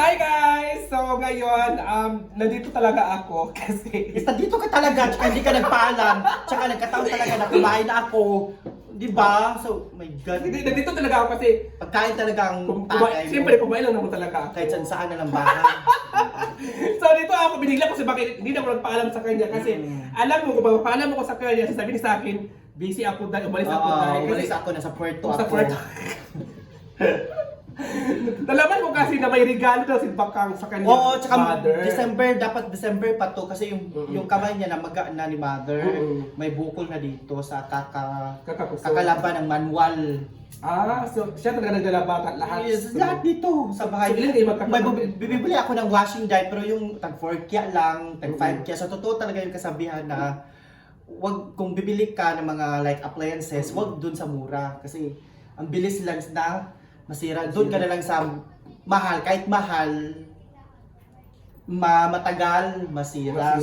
Hi guys! So ngayon, nandito talaga ako kasi Basta dito ka talaga, tsaka hindi ka nagpaalam, tsaka nagkataon talaga na kumain na ako. Di ba? So, my God. nandito talaga ako kasi Pagkain talaga ang siyempre kumain lang naman talaga ako. kahit saan na ng bahay. So dito ako, binigla ko si bakit hindi na ako nagpaalam sa kanya kasi alam mo, kung magpapaalam ako sa kanya, sasabihin sa akin, busy ako dahil, umalis ako dahil. Umalis ako, nasa Puerto Sa ako. Puerto. Nalaman ko kasi na may regalo daw si Bakang sa kanya. Oo, tsaka mother. dapat December pa to kasi yung kamay niya na maga na ni mother, may bukol na dito sa kakalaban ng manual. So siya talaga naglalabakat lahat. Yes, lahat dito sa bahay. So, ilan kayo magkakapatid? Bibili ako ng washing dye pero yung tag 4 kya lang, tag 5 kya. So totoo talaga yung kasabihan na wag kung bibili ka ng mga like appliances, wag dun sa mura kasi ang bilis lang na masira. Doon ka na lang sa mahal, kahit mahal, matagal, masira.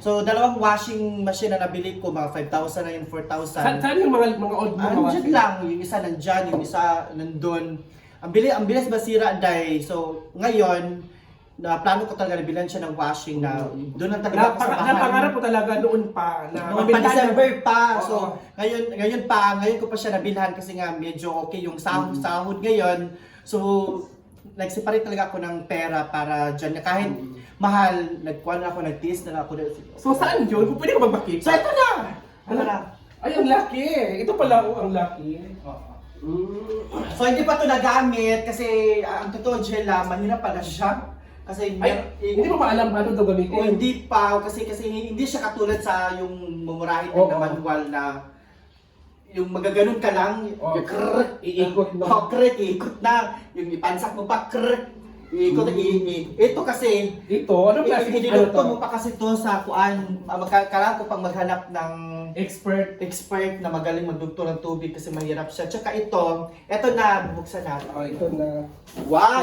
So dalawang washing machine na nabili ko, mga 5,000 na yun, 4,000. Saan yung mga old mga Andyan lang, yung isa nandyan, yung isa nandun. Ang bilis masira dahil. So ngayon, na plano ko talaga nabilan siya ng washing na doon lang talaga ako sa bahay. Napangarap ko talaga noon pa na Noong pa December pa. Oo. So ngayon ko pa siya nabilhan kasi nga medyo okay yung sahod ngayon. So nag-separate talaga ako ng pera para dyan na kahit mahal, nagkuhan na ako, nagtiis na ako. So saan yun? Kung pwede ko magmakita? So ito na! Ano na? Ay, ang laki! Ito pala ang laki. So hindi pa ito nagamit kasi ang totoo gel mahirap pala siya. Kasi Hindi mo maalam ano daw gamitin? hindi pa kasi hindi siya katulad sa yung mumurahin na manual na yung magaganon ka lang, iikot na. Iikot na. Yung ipansak mo pa, iikot. Ito kasi, Ito? Anong klase? hinilukto mo pa kasi to sa kuan. Kailangan ko pang maghanap ng Expert. na magaling magdugtong ng tubig kasi mahirap siya. Tsaka ito na, bubuksan natin. Ito na. Wow!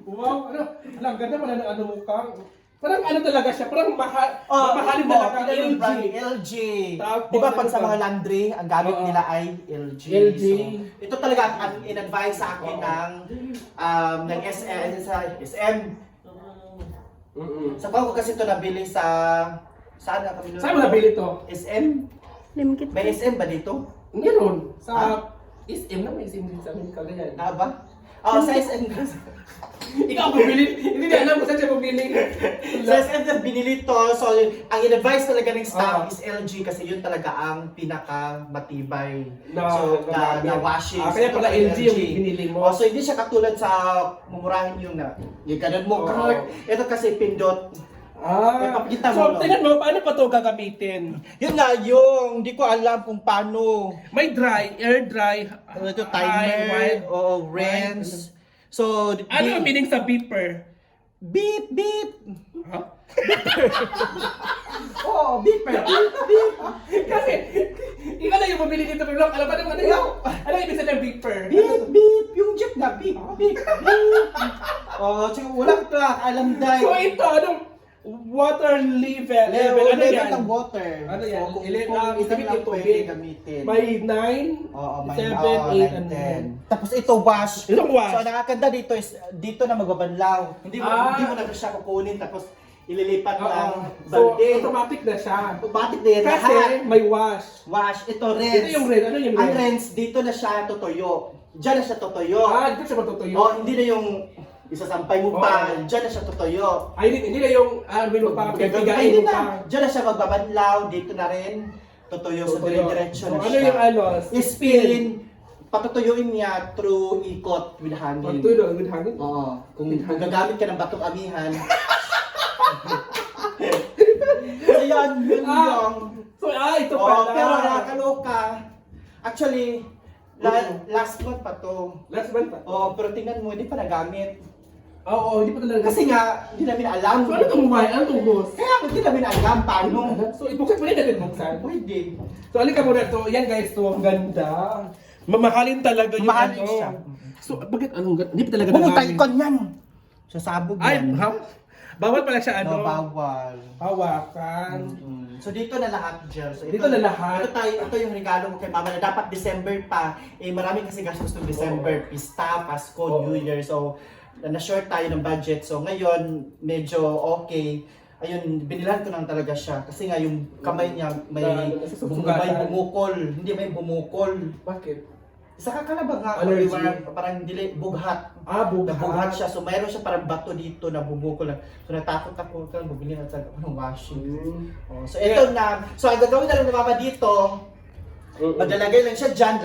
Wow! Ang ganda pala ng ano mukha. Parang ano talaga siya, parang mamahalin mo, talaga. yung brand LG. Tapos, Di ba pag ano sa pa? mga laundry, ang gamit nila ay LG. LG. So, ito talaga ang in-advise sa akin ng SM. Sa ko kasi ito nabili sa saan na kami Saan mo nabili to? SM? May SM ba dito? Meron. Sa SM na may SM din sa amin kagayan. Ba? Sa SM. Ikaw bumili? Hindi na alam kung saan siya bumili. Sa SM na binili to. So, ang in-advise talaga ng staff is LG kasi yun talaga ang pinaka-matibay na washing. Kaya pala LG yung binili mo. So, hindi siya katulad sa mumurahin yung ganun mo. Ito kasi pindot. Papakita mo. So, tingnan mo, paano pa ito gagamitin? Yun nga yung, hindi ko alam kung paano. May dry, air dry, Ito high, wide. timer, rinse. So, Ano ang meaning sa beeper? beep. Ha? Beeper. Kasi, ikaw na yung bumili dito, pero alam ba naman ano ibig sabihin ng beeper? Beep. Yung jeep na beep. Tsaka walang track, alam dahil. So ito, anong water level? Ano yan? ng water. Ano yan? Kung Isang isang lang tubig. pwede gamitin. May 9, May 7, 8, and 10. Tapos ito wash. Itong wash. So nakakanda dito is dito na magbabanlaw. Hindi mo na siya kukunin tapos ililipat ng So, balde. automatic na siya. Automatic na yan Kasi lahat. may wash. Wash. Ito rinse. Ito yung rinse. Ano yung Ang rinse? rinse dito na siya tutuyo. Diyan na siya tutuyo. Dito siya matutuyo. Hindi na yung isasampay mo pa. Diyan na siya tutuyo. Ay, hindi na yung ano pa, pigain mo pa. Diyan na siya magbabanlaw. Dito na rin. Tutuyo sa dire-diretso na Ano siya. yung ano? Spin. Patutuyuin niya through ikot with hangin. Pagtuyo with hangin? Oo. Kung gagamit ka ng batong amihan. So yun yung. So, ito pala. Pero nakakaloka. Actually, last month pa to. Last month pa? Pero tingnan mo, hindi pa nagamit. Oo, hindi pa talaga. Kasi nga, hindi namin alam. So, ano itong buhay? Ano itong host? Kaya hindi namin alam paano. So, ibuksan mo rin natin buksan. Pwede. So, alika muna to. Yan guys, to ang ganda. Mamahalin talaga yung Mamahalin ano. siya. So, bakit anong ganda? Hindi pa talaga Pumunta nagamit. ikon yan. Sa sabog Ay, yan. ha? Bawal pala siya No, ano? bawal. Hawakan. So dito na lahat, Jel. So, Dito na lahat. Ito yung regalo mo kay mama na dapat December pa. Eh marami kasi gastos ng December, pista, Pasko, Oo. New Year. So na-short tayo ng budget. So ngayon medyo okay. Ayun, binilhan ko lang talaga siya kasi nga yung kamay niya may bumukol. Hindi may bumukol. Bakit? Saka ka na ba nga Allergy? parang dili bughat. Bughat. Nabughat siya. So mayroon siya parang bato dito na bumukol. So natakot ako kung bumili na sa washing. Oh, so ito na. So ang gagawin na lang ni mama dito, maglalagay lang siya dyan,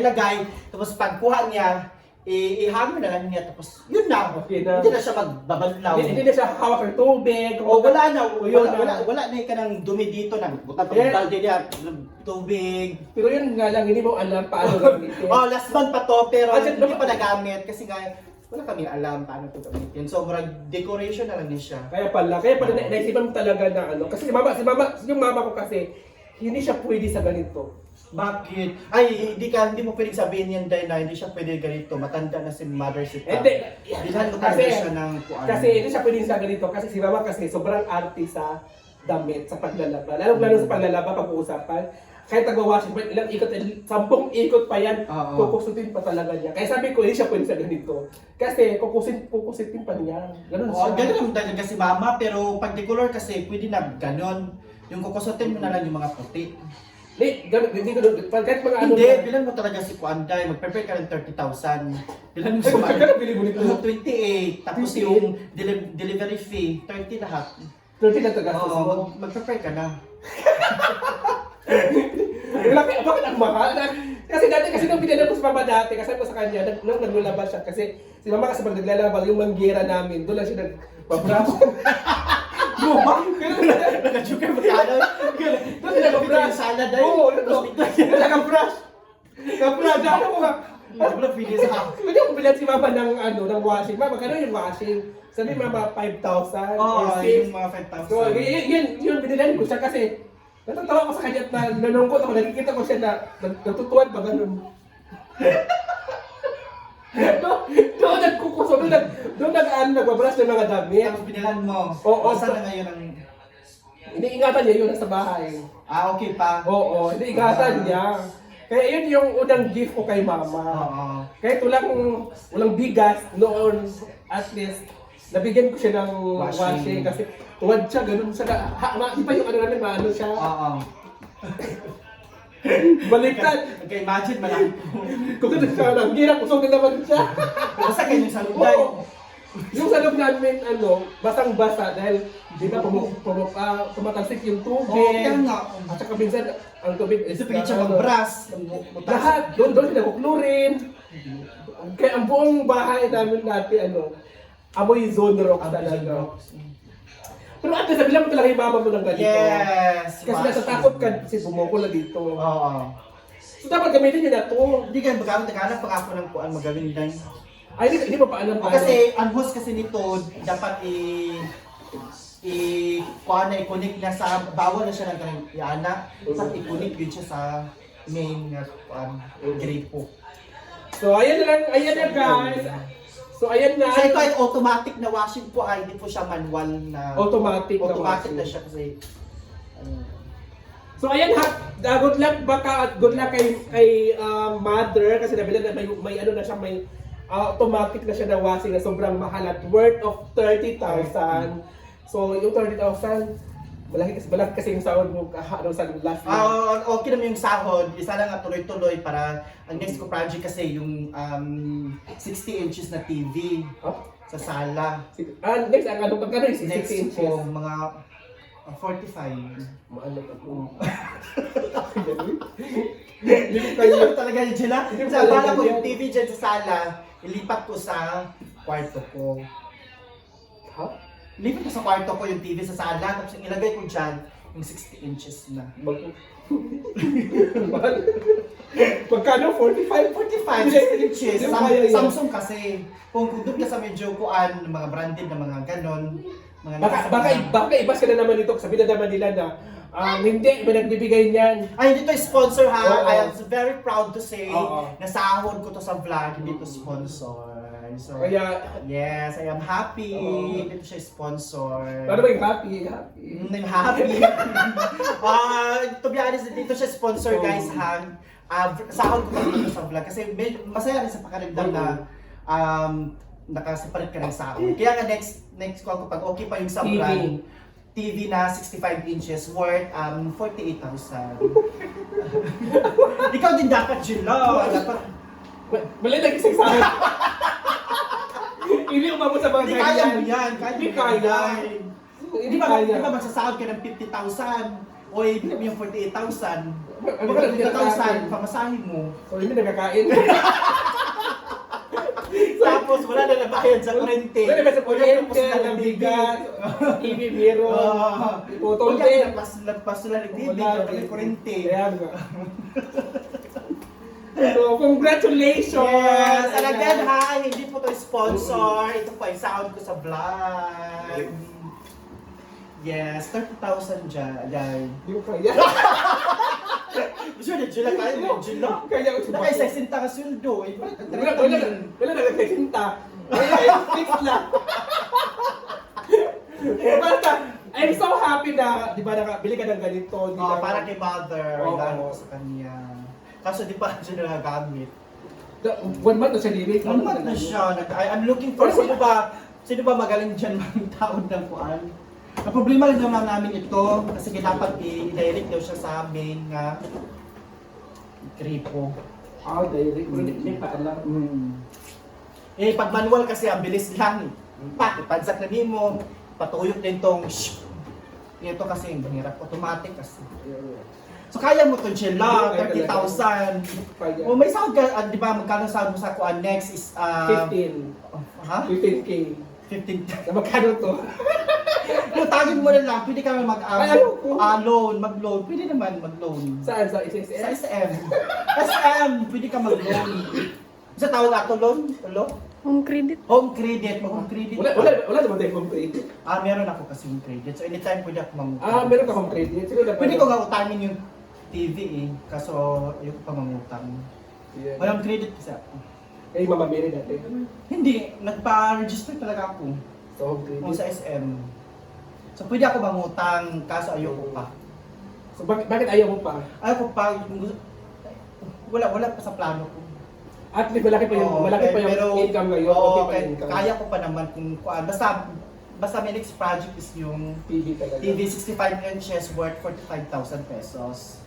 lagay. Tapos pagkuha niya, ihangin na lang niya. Tapos yun na. Okay na. Hindi na siya magbabalaw. Hindi na siya hawak ng tubig. O wala na. Yun Wala na ka ng dumi dito na. Buta pa Yeah. balde niya, tubig. Pero yun nga lang, hindi mo alam paano gamitin. Oh, last month pa to, pero Ah, hindi pa nagamit kasi nga wala kami alam paano ito gamitin. So, murag decoration na lang din siya. Kaya pala naisipan mo talaga na ano. Kasi yung mama ko kasi, hindi siya pwede sa ganito. Bakit? Ay, hindi mo pwedeng sabihin yan dahil na hindi siya pwede ganito. Matanda na si mother si Tab. Hindi. Bilhan mo talaga siya ng kuan. Kasi hindi siya pwede sa ganito. Kasi si mama kasi sobrang arte sa damit, sa paglalaba. Lalo sa paglalaba, pag-uusapan. Kahit nag-washing, ilang ikot, 10 ikot pa yan, Oo. kukusutin pa talaga niya. Kaya sabi ko, hindi siya pwede sa ganito. Kasi kukusitin pa niya. Ganun Oo, siya. ganun lang talaga si mama, pero pag decolor kasi pwede na ganon. Yung kukusutin mo na lang yung mga puti. Hindi ko, kahit mga ano Hindi, na- bilan mo talaga si Kuanday. Mag-prepare ka ng 30,000. Bilan mo si Ay, magkano bili mo nito? 28. Tapos 28? yung delivery fee, 30 lahat. 30 lang tagastos mo. Oo, mag-prepare ka na. Bakit ang mahal? Kasi nung pinanap ko sa mama dati, kasi ko sa kanya, nung naglulaba siya, kasi si mama kasi pag naglalaba, yung manggera namin, doon lang siya nagbabrush. Nag-joke ba tayo? Doon siya nagbabrush. Sana dahil. Oo, nag-brush. Nag-brush, ano ko ba? Wala pili sa ako. Pwede ko bilan si mama ng washing. Mama, magkano yung washing? Sabi mama, 5,000 Oo, or 6. yung mga So, 5,000. yun binilan ko siya kasi natatawa ko sa kanya at nanungkot ako, nakikita ko siya na natutuwan pa ganun. Doon nagkukuso, doon nagbabrush ng mga damit. Tapos binilan mo. Oo. Saan na ngayon ang... Iniingatan niya yun nasa bahay. Ah, okay pa. Oo, iniingatan niya. Kaya yun yung unang gift ko kay mama. Oo. Kahit walang bigas noon, at least, nabigyan ko siya ng washing kasi tuwad siya, ganun siya. Di pa yung ano namin, maano siya. Oo. Baliktad. Okay, imagine malaki. Kung ganun siya, ang hirap, usog na naman siya. Basta kayo yung salunday. Oo. Yung sa loob namin, basang-basa dahil di ba tumatalsik yung Oo, tubig. kaya nga. At saka minsan, ang tubig Ito pagin siya mag-brass. lahat, doon siya nagkuklurin. Kaya ang buong bahay namin dati, amoy zone rock talaga. Pero at least, sabihan mo talaga yung mama mo ng ganito. Yes! Kasi natatakot ka kasi bumukol na dito. Oo. So dapat gamitin nyo na to. Hindi kayo magamit, naghanap pa ako ng kuan magawin din. Ay, hindi mo pa alam paano. Kasi ang host kasi nito, dapat kuan na i-connect na sa, bawal na siya ng kanang iana. Dapat i-connect yun siya sa main kuan, gripo. So ayan na guys. So ayan na. So ito ay automatic na washing po, hindi po siya manual na. Automatic na Automatic washing. na siya kasi. So ayan ha, good luck kay mother kasi nabila na may ano na siya, may automatic na siya na washing na sobrang mahal at worth of 30,000. So yung 30,000 malaki kasi yung sahod mo sa last month. Okay naman yung sahod, isa lang nga tuloy-tuloy para ang next ko project kasi yung 60 inches na TV sa sala. Next ang magkano yung 60 Next inches? po, mga 45. Maano ka po. Kaya talaga yun sila. Hindi mo Sa talaga bala ko yun. yung TV dyan sa sala, ilipat ko sa kwarto ko. Ha? Lipat ko sa kwarto ko yung TV sa sala, tapos yung ilagay ko dyan, yung 60 inches na. Magkano? 45? 45, 60 inches. Hindi mo kaya yun. Samsung kasi. Kung doon ka sa medyo kuan, mga branded na mga ganon, Baka ibas ka na naman dito, sabi na naman nila na hindi, may nagbibigay niyan. Ay, hindi to sponsor ha. Oo. I am very proud to say Oo. na sahod ko to sa vlog, hindi to sponsor. So, Kaya, yes, I am happy. Oo. Hindi to siya sponsor. paano ba yung happy? I'm happy. To be honest, dito siya sponsor guys ha. Sahod ko dito sa vlog kasi masaya rin sa pakiramdam na nakaseparate ka ng sahod. Kaya nga next call ko pag okay pa yung sa TV. vlog, TV na 65 inches worth 48,000. Ikaw din dapat Jilo. Dapat Mali nagising sa akin. Hindi umabot sa mga hindi kaya mo yan. Hindi kaya. Hindi ba magsasahod ka ng 50,000? O hindi mo yung 48,000. Ano Baka ka lang 50,000, pamasahin mo. O hindi nagkakain. Tapos wala na nabayad sa kurente. Wala na sa Wala kuryente, na tapos na ng bigas, TV meron, iputol Wala din. na pas na ng TV, Wala wala kurente. Kaya nga. So, congratulations! Yes! And again ha, hindi po to sponsor. Ito po ay sound ko sa vlog. Yes, 30,000 dyan. Hindi ko kaya. Sure na Jula kaya mo, Jula. Kaya ko Nakay 60 ka sweldo. Wala na nagkakinta. Wala, fix lang. Basta, I'm so happy na, di ba, nakabili ka ng ganito. Di ba? Para kay mother, Oo. regalo ko sa kanya. Kaso di pa siya nagagamit. 1 month na siya lirik. Naman na siya. I'm looking for, sino ba magaling dyan mga taon ng kuan? Ang problema lang naman namin ito, kasi dapat i-direct daw siya sa amin nga kripo. Direct. Hindi pa alam. Eh, pag manual kasi, ang bilis lang. Ipansak na mo, patuyok din tong ito kasi, ang hirap. Automatic kasi. So, kaya mo to, Jella, 30,000. Kaya. O, may sound ka, di ba, magkano sound mo sa kuan? Next is, 15. Ha? 15K. 15. Na magkano to? Tagin mo na lang, pwede ka Ay, ayoko. mag-loan. Pwede naman mag-loan. Saan? Sa Sa SSS? SM. SM, pwede ka mag-loan. Sa tawag ato loan? Home credit. Home credit, mag-home credit. Wala naman tayo home credit. Meron ako kasi home credit. So anytime pwede ako Meron ka home credit. Sino na Pwede ko nga utangin yung TV eh. Kaso ayoko pa mangutang. Yeah. Walang credit kasi ako. Kay Mama Mary dati. Hindi, nagpa-register talaga ako. So home credit. O sa SM. So pwede ako mangutang, kaso ayoko pa. So bakit ayaw mo pa? Ayoko pa, wala pa sa plano ko. At least malaki pa yung income ngayon. Oo, Okay pa yung income. kaya ko pa naman kung basta may next project is yung TV talaga. TV 65 inches worth 45,000 pesos.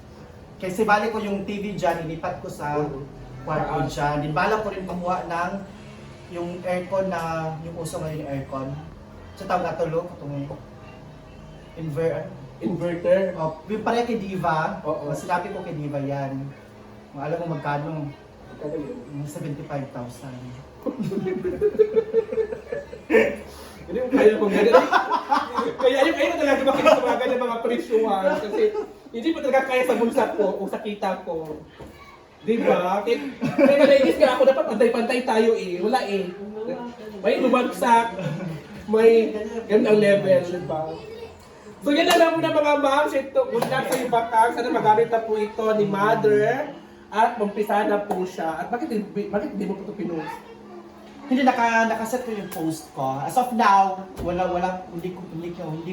Kasi bali ko yung TV dyan, inipat ko sa kwarto dyan. Din bala ko rin kumuha ng yung aircon na, yung uso ngayon yung aircon. So tawag na tulog, itong Inverter. yung pareha kay Diva, Oo. sinabi ko kay Diva yan. Alam mo magkano? Magkano yun? 75,000. Hindi mo kaya kung ganyan. Kaya ayun talaga makita sa mga ganyan mga presyuhan. Kasi hindi mo talaga kaya sa bulsa ko o sa kita ko. Di ba? Kaya nainis ka ako, dapat pantay-pantay tayo eh. Wala eh. May lumagsak. May ganun ang level, di ba? So yan na lang muna mga ma'am. Good luck sa iyo bakang. Sana magamit na po ito ni Mother. At umpisa na po siya. At bakit hindi mo po ito pinost? Hindi nakaset ko yung post ko. As of now, hindi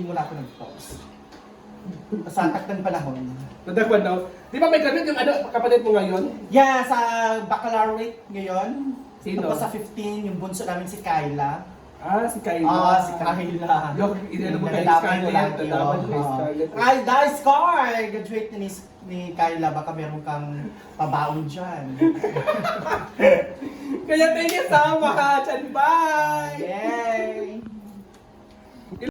mo na ako nag-post. Sa takdang panahon. Nadagwan daw. Di ba may graduate yung kapatid mo ngayon? Yeah, sa baccalaureate ngayon. Sino? Tapos sa 15, yung bunso namin si Kyla. Si Kayla. Si Kyla. Yung inano mo kay Nadamay mo Scarlett. lagi, Nadamay mo kay oo. Scarlett. Ay, dahil Scar! Graduate na ni Kyla. Baka meron kang pabaon dyan. Kaya thank you so much. And bye!